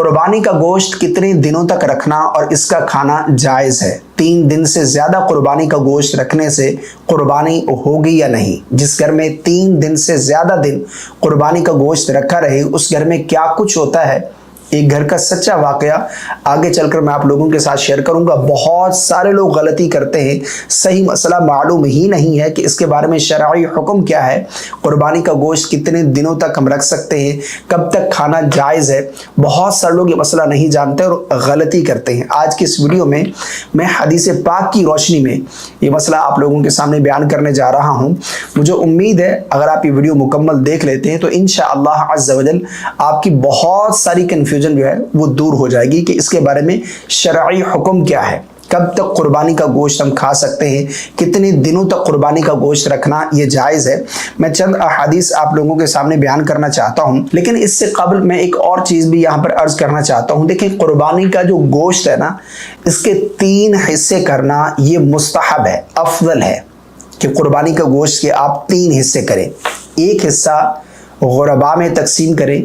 قربانی کا گوشت کتنے دنوں تک رکھنا اور اس کا کھانا جائز ہے؟ 3 دن سے زیادہ قربانی کا گوشت رکھنے سے قربانی ہوگی یا نہیں؟ جس گھر میں 3 دن سے زیادہ دن قربانی کا گوشت رکھا رہے اس گھر میں کیا کچھ ہوتا ہے؟ ایک گھر کا سچا واقعہ آگے چل کر میں آپ لوگوں کے ساتھ شیئر کروں گا۔ بہت سارے لوگ غلطی کرتے ہیں، صحیح مسئلہ معلوم ہی نہیں ہے کہ اس کے بارے میں شرعی حکم کیا ہے، قربانی کا گوشت کتنے دنوں تک ہم رکھ سکتے ہیں، کب تک کھانا جائز ہے۔ بہت سارے لوگ یہ مسئلہ نہیں جانتے اور غلطی کرتے ہیں۔ آج کی اس ویڈیو میں میں حدیث پاک کی روشنی میں یہ مسئلہ آپ لوگوں کے سامنے بیان کرنے جا رہا ہوں۔ مجھے امید ہے اگر آپ یہ ویڈیو مکمل دیکھ لیتے ہیں تو انشاءاللہ عز و جل آپ کی بہت ساری کنفیوژن جو ہے وہ دور ہو جائے گی کہ اس کے بارے میں شرعی حکم کیا ہے، کب تک قربانی کا گوشت ہم کھا سکتے ہیں، کتنے دنوں تک قربانی کا گوشت رکھنا یہ جائز ہے۔ میں چند احادیث آپ لوگوں کے سامنے بیان کرنا چاہتا ہوں، لیکن اس سے قبل میں ایک اور چیز بھی یہاں پر عرض کرنا چاہتا ہوں۔ دیکھیں، قربانی کا جو گوشت ہے نا، اس کے 3 حصے کرنا یہ مستحب ہے، افضل ہے کہ قربانی کا گوشت کے آپ 3 حصے کریں۔ ایک حصہ غرباء میں تقسیم کریں،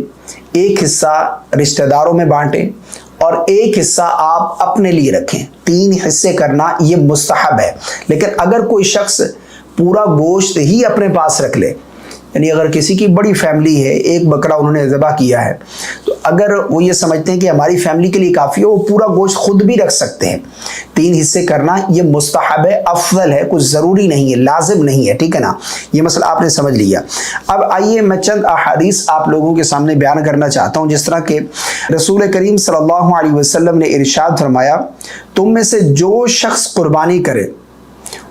ایک حصہ رشتہ داروں میں بانٹیں اور ایک حصہ آپ اپنے لیے رکھیں۔ 3 حصے کرنا یہ مستحب ہے۔ لیکن اگر کوئی شخص پورا گوشت ہی اپنے پاس رکھ لے، یعنی اگر کسی کی بڑی فیملی ہے، ایک بکرا انہوں نے ذبح کیا ہے، تو اگر وہ یہ سمجھتے ہیں کہ ہماری فیملی کے لیے کافی ہے، وہ پورا گوشت خود بھی رکھ سکتے ہیں۔ 3 حصے کرنا یہ مستحب ہے، افضل ہے، کچھ ضروری نہیں ہے، لازم نہیں ہے، ٹھیک ہے نا؟ یہ مسئلہ آپ نے سمجھ لیا۔ اب آئیے میں چند احادیث آپ لوگوں کے سامنے بیان کرنا چاہتا ہوں، جس طرح کہ رسول کریم صلی اللہ علیہ وسلم نے ارشاد فرمایا، تم میں سے جو شخص قربانی کرے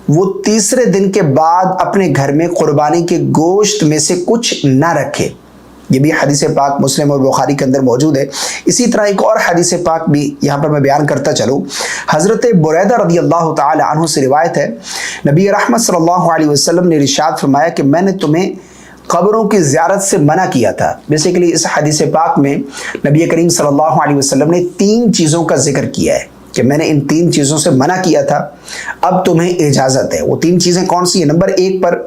وہ تیسرے دن کے بعد اپنے گھر میں قربانی کے گوشت میں سے کچھ نہ رکھے۔ یہ بھی حدیث پاک مسلم اور بخاری کے اندر موجود ہے۔ اسی طرح ایک اور حدیث پاک بھی یہاں پر میں بیان کرتا چلوں۔ حضرت بریدہ رضی اللہ تعالی عنہ سے روایت ہے، نبی رحمت صلی اللہ علیہ وسلم نے ارشاد فرمایا کہ میں نے تمہیں قبروں کی زیارت سے منع کیا تھا۔ بیسیکلی اس حدیث پاک میں نبی کریم صلی اللہ علیہ وسلم نے 3 چیزوں کا ذکر کیا ہے کہ میں نے ان 3 چیزوں سے منع کیا تھا، اب تمہیں اجازت ہے۔ وہ 3 چیزیں کون سی ہیں؟ نمبر 1 پر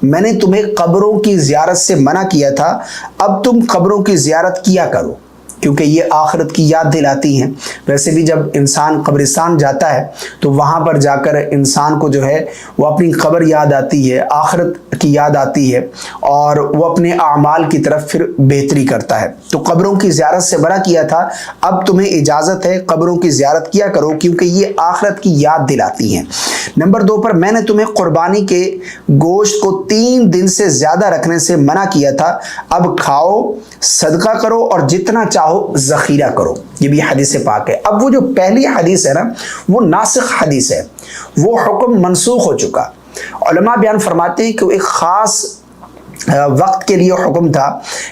میں نے تمہیں قبروں کی زیارت سے منع کیا تھا، اب تم قبروں کی زیارت کیا کرو، کیونکہ یہ آخرت کی یاد دلاتی ہیں۔ ویسے بھی جب انسان قبرستان جاتا ہے تو وہاں پر جا کر انسان کو جو ہے وہ اپنی قبر یاد آتی ہے، آخرت کی یاد آتی ہے اور وہ اپنے اعمال کی طرف پھر بہتری کرتا ہے۔ تو قبروں کی زیارت سے منع کیا تھا، اب تمہیں اجازت ہے، قبروں کی زیارت کیا کرو کیونکہ یہ آخرت کی یاد دلاتی ہیں۔ نمبر 2 پر میں نے تمہیں قربانی کے گوشت کو 3 دن سے زیادہ رکھنے سے منع کیا تھا، اب کھاؤ، صدقہ کرو اور جتنا چاہو ذخیرہ کرو۔ یہ بھی حدیث پاک ہے۔ اب وہ جو پہلی حدیث ہے نا، وہ ناسخ حدیث ہے، وہ حکم منسوخ ہو چکا۔ علماء بیان فرماتے ہیں کہ وہ ایک خاص وقت کے لیے حکم تھا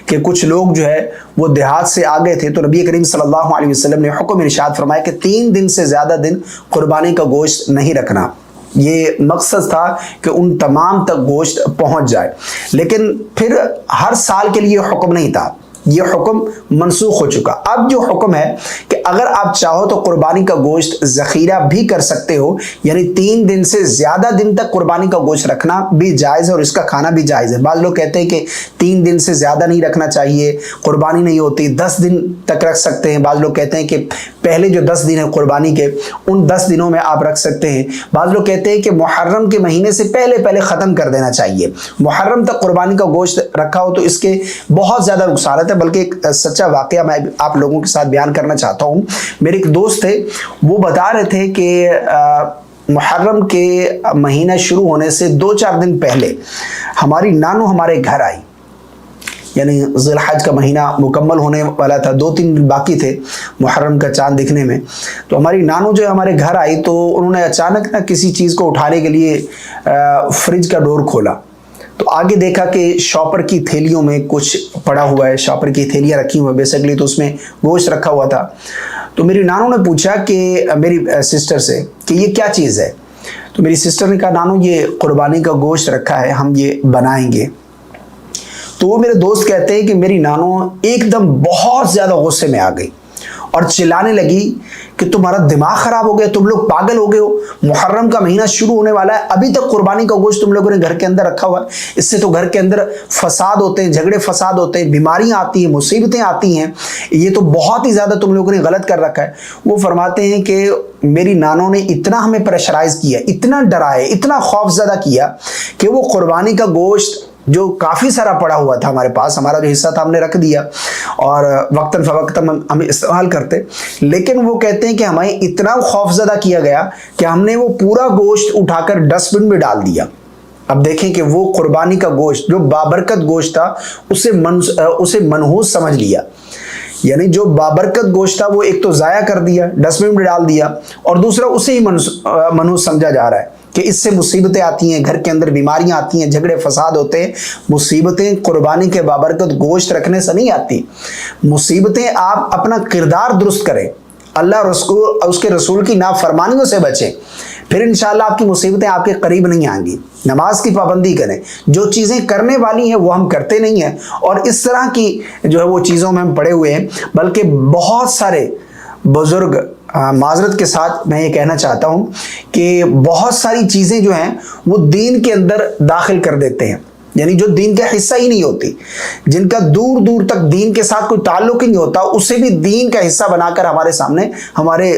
کہ کچھ لوگ جو ہے وہ دیہات سے آ گئے تھے، تو نبی کریم صلی اللہ علیہ وسلم نے حکم ارشاد فرمایا کہ 3 دن سے زیادہ دن قربانی کا گوشت نہیں رکھنا۔ یہ مقصد تھا کہ ان تمام تک گوشت پہنچ جائے، لیکن پھر ہر سال کے لیے حکم نہیں تھا، یہ حکم منسوخ ہو چکا۔ اب جو حکم ہے کہ اگر آپ چاہو تو قربانی کا گوشت ذخیرہ بھی کر سکتے ہو، یعنی 3 دن سے زیادہ دن تک قربانی کا گوشت رکھنا بھی جائز ہے اور اس کا کھانا بھی جائز ہے۔ بعض لوگ کہتے ہیں کہ 3 دن سے زیادہ نہیں رکھنا چاہیے، قربانی نہیں ہوتی، 10 دن تک رکھ سکتے ہیں۔ بعض لوگ کہتے ہیں کہ پہلے جو 10 دن ہیں قربانی کے، ان 10 دنوں میں آپ رکھ سکتے ہیں۔ بعض لوگ کہتے ہیں کہ محرم کے مہینے سے پہلے ختم کر دینا چاہیے۔ محرم تک قربانی کا گوشت رکھا ہو تو اس کے بہت زیادہ نقصانات ہیں، بلکہ ایک سچا واقعہ میں آپ لوگوں کے ساتھ بیان کرنا چاہتا ہوں۔ میرے ایک دوست تھے، وہ بتا رہے تھے کہ محرم کے مہینہ شروع ہونے سے 2-4 دن پہلے ہماری نانو ہمارے گھر آئی، یعنی ذی الحج کا مہینہ مکمل ہونے والا تھا، 2-3 دن باقی تھے محرم کا چاند دکھنے میں۔ تو ہماری نانو جو ہے ہمارے گھر آئی تو انہوں نے اچانک کسی چیز کو اٹھانے کے لیے فریج کا ڈور کھولا، تو آگے دیکھا کہ شاپر کی تھیلیوں میں کچھ پڑا ہوا ہے، شاپر کی تھیلیاں رکھی ہوئی ہیں بیسیکلی، تو اس میں گوشت رکھا ہوا تھا۔ تو میری نانو نے پوچھا کہ میری سسٹر سے کہ یہ کیا چیز ہے؟ تو میری سسٹر نے کہا، نانو یہ قربانی کا گوشت رکھا ہے، ہم یہ بنائیں گے۔ تو وہ میرے دوست کہتے ہیں کہ میری نانو ایک دم بہت زیادہ غصے میں آ گئی اور چلانے لگی کہ تمہارا دماغ خراب ہو گیا, تم لوگ پاگل ہو گئے ہو, محرم کا مہینہ شروع ہونے والا ہے, ابھی تک قربانی کا گوشت تم لوگوں نے گھر کے اندر رکھا ہوا ہے. اس سے تو گھر کے اندر فساد ہوتے ہیں, جھگڑے فساد ہوتے ہیں, بیماریاں آتی ہیں, مصیبتیں آتی ہیں, یہ تو بہت ہی زیادہ تم لوگوں نے غلط کر رکھا ہے. وہ فرماتے ہیں کہ میری نانوں نے اتنا ہمیں پریشرائز کیا, اتنا ڈرائے, اتنا خوف زدہ کیا کہ وہ قربانی کا گوشت جو کافی سارا پڑا ہوا تھا ہمارے پاس, ہمارا جو حصہ تھا ہم نے رکھ دیا اور وقتاً فوقتاً ہم استعمال کرتے, لیکن وہ کہتے ہیں کہ ہمیں اتنا خوف زدہ کیا گیا کہ ہم نے وہ پورا گوشت اٹھا کر ڈسٹ بن میں ڈال دیا. اب دیکھیں کہ وہ قربانی کا گوشت جو بابرکت گوشت تھا اسے منحوس سمجھ لیا, یعنی جو بابرکت گوشت تھا وہ ایک تو ضائع کر دیا, ڈسٹ بن میں ڈال دیا, اور دوسرا اسے ہی منحوس سمجھا جا رہا ہے کہ اس سے مصیبتیں آتی ہیں, گھر کے اندر بیماریاں آتی ہیں, جھگڑے فساد ہوتے ہیں. مصیبتیں قربانی کے بابرکت گوشت رکھنے سے نہیں آتی, مصیبتیں آپ اپنا کردار درست کریں, اللہ رسول اس کے رسول کی نافرمانیوں سے بچیں, پھر انشاءاللہ آپ کی مصیبتیں آپ کے قریب نہیں آئیں گی. نماز کی پابندی کریں, جو چیزیں کرنے والی ہیں وہ ہم کرتے نہیں ہیں, اور اس طرح کی جو ہے وہ چیزوں میں ہم پڑے ہوئے ہیں. بلکہ بہت سارے بزرگ, معذرت کے ساتھ میں یہ کہنا چاہتا ہوں کہ بہت ساری چیزیں جو ہیں وہ دین کے اندر داخل کر دیتے ہیں, یعنی جو دین کا حصہ ہی نہیں ہوتی, جن کا دور دور تک دین کے ساتھ کوئی تعلق ہی نہیں ہوتا, اسے بھی دین کا حصہ بنا کر ہمارے سامنے ہمارے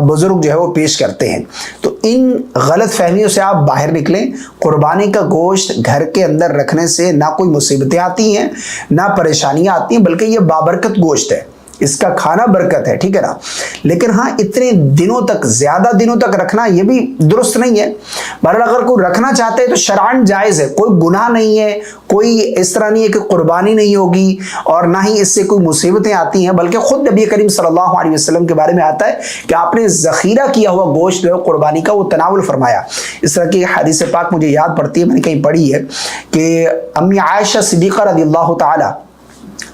بزرگ جو ہے وہ پیش کرتے ہیں. تو ان غلط فہمیوں سے آپ باہر نکلیں. قربانی کا گوشت گھر کے اندر رکھنے سے نہ کوئی مصیبتیں آتی ہیں, نہ پریشانیاں آتی ہیں, بلکہ یہ بابرکت گوشت ہے, اس کا کھانا برکت ہے, ٹھیک ہے نا. لیکن ہاں اتنے دنوں تک, زیادہ دنوں تک رکھنا یہ بھی درست نہیں ہے. بہرحال اگر کوئی رکھنا چاہتے ہیں تو شرعاً جائز ہے, کوئی گناہ نہیں ہے, کوئی اس طرح نہیں ہے کہ قربانی نہیں ہوگی اور نہ ہی اس سے کوئی مصیبتیں آتی ہیں. بلکہ خود نبی کریم صلی اللہ علیہ وسلم کے بارے میں آتا ہے کہ آپ نے ذخیرہ کیا ہوا گوشت جو ہے قربانی کا وہ تناول فرمایا. اس طرح کی حدیث پاک مجھے یاد پڑتی ہے, میں نے کہیں پڑھی ہے کہ امی عائشہ صدیقہ رضی اللہ تعالی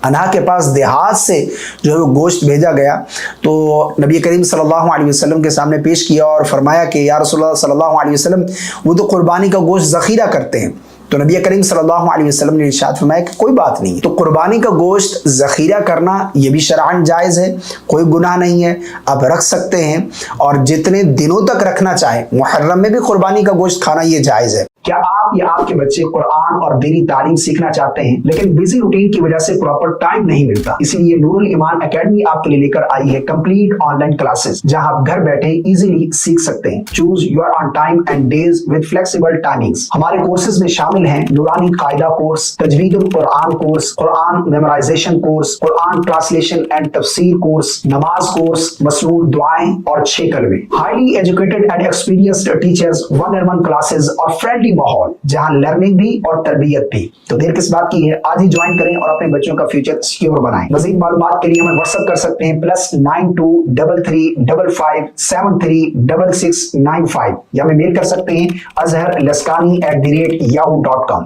عنہا کے پاس دیہات سے جو ہے وہ گوشت بھیجا گیا, تو نبی کریم صلی اللہ علیہ وسلم کے سامنے پیش کیا اور فرمایا کہ یا رسول اللہ صلی اللہ علیہ وسلم, وہ تو قربانی کا گوشت ذخیرہ کرتے ہیں. تو نبی کریم صلی اللہ علیہ وسلم نے ارشاد فرمایا کہ کوئی بات نہیں, تو قربانی کا گوشت ذخیرہ کرنا یہ بھی شرعاً جائز ہے, کوئی گناہ نہیں ہے, آپ رکھ سکتے ہیں, اور جتنے دنوں تک رکھنا چاہیں. محرم میں بھی قربانی کا گوشت کھانا یہ جائز ہے. کیا آپ یا آپ کے بچے قرآن اور دینی تعلیم سیکھنا چاہتے ہیں لیکن بیزی روٹین کی وجہ سے پراپر ٹائم نہیں ملتا؟ اسی لیے نور الایمان اکیڈمی آپ کے لیے لے کر آئی ہے کمپلیٹ آن لائن کلاسز, جہاں آپ گھر بیٹھے ایزیلی سیکھ سکتے ہیں. Choose your own time and days with flexible timings. ہمارے کورسز میں شامل ہیں نورانی قاعدہ کورس, تجوید القرآن کورس, قرآن میمورائزیشن کورس, قرآن ٹرانسلیشن اینڈ تفسیر کورس, نماز کورس, مصنون دعائیں اور 6 کلمے. Highly educated and experienced teachers, 1-on-1 classes اور فرینڈلی ماحول جہاں لرننگ بھی اور تربیت بھی. تو دیر کس بات کی ہے, آج ہی جوائن کریں اور اپنے بچوں کا فیوچر سیکیور بنائیں. مزید معلومات کے لیے ہمیں واٹس ایپ کر سکتے ہیں +923355736695, یا ہمیں میل کر سکتے ہیں azharlaskani@yahoo.com.